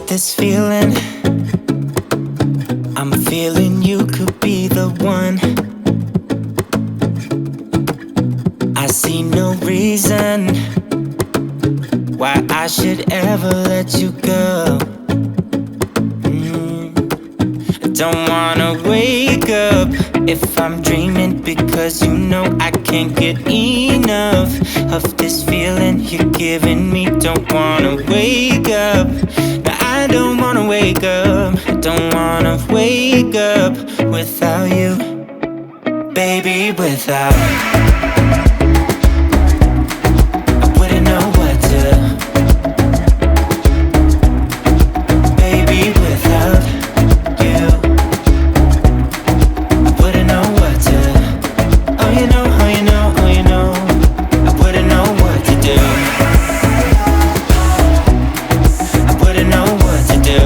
This feeling, I'm feeling you could be the one. I see no reason why I should ever let you go. I don't wanna wake up if I'm dreaming, because you know I can't get enough of this feeling you're giving me. Don't wanna wake up. I don't wanna wake up, I don't wanna wake up without you, baby, without. I wouldn't know what to, baby, without you. I wouldn't know what to, oh you know, oh you know, oh you know. I wouldn't know what to do. I wouldn't know what to do,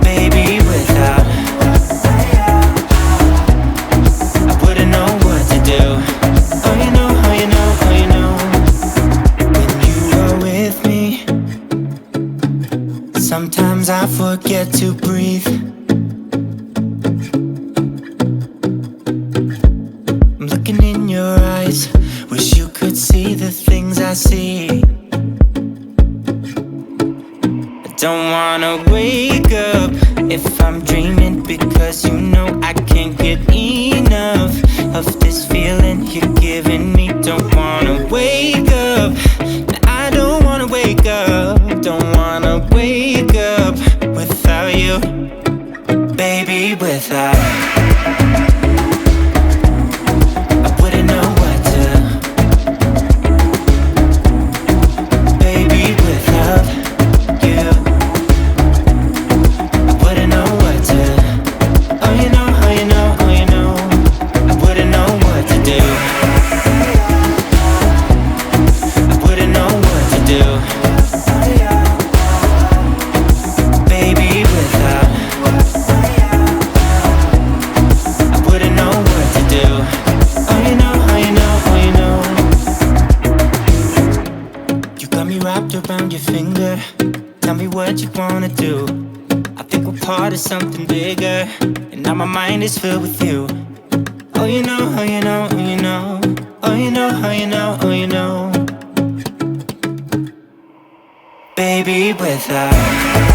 baby, without. I wouldn't know what to do. Oh you know, oh you know, oh you know. When you are with me, sometimes I forget to breathe. I'm looking in your eyes, wish you could see the things I see. Don't wanna wake up if I'm dreaming, because you know I can't get enough of this feeling you're giving me. Don't wanna wake up, I don't wanna wake up. Don't wanna wake up without you, baby, without. I wouldn't know what to, baby, without you. Around your finger, tell me what you wanna do. I think we're part of something bigger, and now my mind is filled with you. Oh you know, oh you know, oh you know. Oh you know, oh you know, oh you know. Baby, without.